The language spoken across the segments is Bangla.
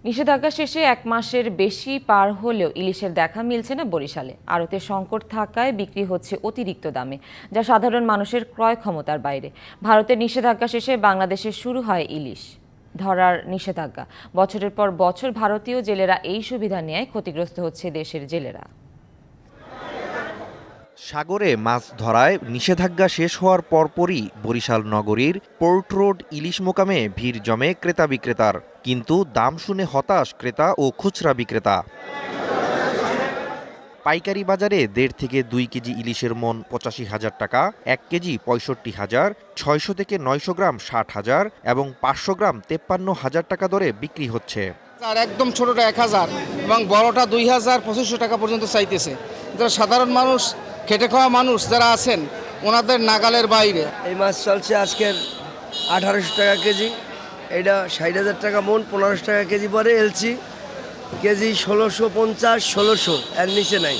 নিষেধাজ্ঞা শেষে 1 মাসের বেশি পার হলেও ইলিশের দেখা মিলছে না বরিশালে। আড়তে সংকট থাকায় বিক্রি হচ্ছে অতিরিক্ত দামে, যা সাধারণ মানুষের ক্রয় ক্ষমতার বাইরে। ভারতের নিষেধাজ্ঞা শেষে বাংলাদেশে শুরু হয় ইলিশ ধরার নিষেধাজ্ঞা। বছরের পর বছর ভারতীয় জেলেরা এই সুবিধা নেয়, ক্ষতিগ্রস্ত হচ্ছে দেশের জেলেরা। সাগরে মাছ ধরায় নিষেধাজ্ঞা শেষ হওয়ার পরপরই বরিশাল নগরীর পোর্ট রোড ইলিশ মোকামে ভিড় জমে ক্রেতা বিক্রেতার, কিন্তু দাম শুনে হতাশ ক্রেতা ও খুচরা বিক্রেতা। পাইকারি বাজারে 1.5 থেকে 2 কেজি ইলিশের মন 85,000 টাকা, 1 কেজি 65,000, 600 থেকে 900 গ্রাম 60,000 এবং 500 গ্রাম 53,000 টাকা দরে বিক্রি হচ্ছে। আর একদম ছোটটা 1,000 এবং বড়টা 2,000 2500 টাকা পর্যন্ত চাইতেছে। যারা সাধারণ মানুষ, খেটে খাওয়া মানুষ যারা আছেন, ওনাদের নাগালের বাইরে। এই মাছ চলছে আজকের 1800 টাকা কেজি, এটা 60,000 টাকা মন, 1500 টাকা কেজি পরে এলচি কেজি 1650, 1600, এর নিচে নাই।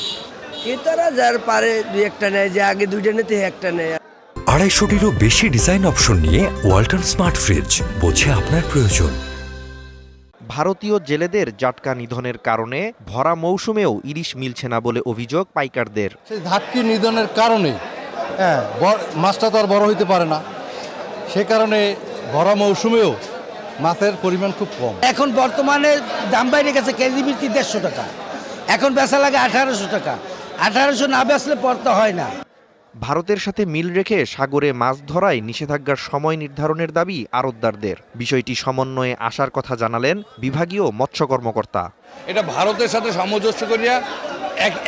ক্রেতারা যার পারে 2-1টা নেয়, যে আগে 2টা নিতে 1টা নেয়। 250-টিরও বেশি ডিজাইন অপশন নিয়ে ওয়ালটন স্মার্ট ফ্রিজ, বোঝে আপনার প্রয়োজন। ভারতীয় জেলেদের জাটকা নিধনের কারণে ভরা মৌসুমেও ইলিশ মিলছে না বলে অভিযোগ পাইকারদের। সেই ধাটকি নিধনের কারণে মাছটা তো আর বড় হইতে পারে না, সে কারণে ভরা মৌসুমেও মাছের পরিমাণ খুব কম। এখন বর্তমানে দাম বাইরে গেছে, কেজি বিক্রি 150 টাকা, এখন বেচা লাগে 1800 টাকা। 1800 না বেচলে পড়তে হয় না। ভারতের সাথে মিল রেখে সাগরে মাছ ধরায় নিষেধাজ্ঞার সময় নির্ধারণের দাবি আড়তদারদের। বিষয়টি সমন্বয়ে আসার কথা জানালেন বিভাগীয় মৎস্য কর্মকর্তা। এটা ভারতের সাথে সামঞ্জস্য করিয়া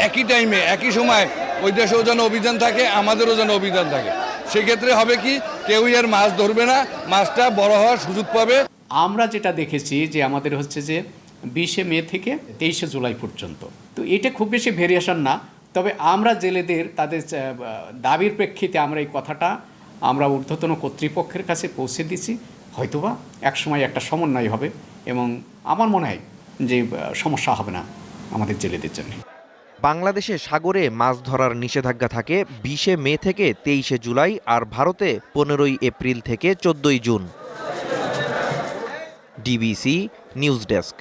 একই টাইমে একই সময় ওই দেশেও যেন অভিযান থাকে, আমাদেরও যেন অভিযান থাকে। সেক্ষেত্রে হবে কি, কেউই আর মাছ ধরবে না, মাছটা বড় হওয়ার সুযোগ পাবে। আমরা যেটা দেখেছি যে আমাদের হচ্ছে যে 20 মে থেকে 23 জুলাই পর্যন্ত, তো এটা খুব বেশি ভেরিয়েশন না। তবে আমরা জেলেদের তাদের দাবির প্রেক্ষিতে আমরা এই কথাটা আমরা ঊর্ধ্বতন কর্তৃপক্ষের কাছে পৌঁছে দিচ্ছি। হয়তোবা একসময় একটা সমন্বয় হবে এবং আমার মনে হয় যে সমস্যা হবে না আমাদের জেলেদের জন্য। বাংলাদেশে সাগরে মাছ ধরার নিষেধাজ্ঞা থাকে 20 মে থেকে 23 জুলাই, আর ভারতে 15 এপ্রিল থেকে 14 জুন। DBC news desk.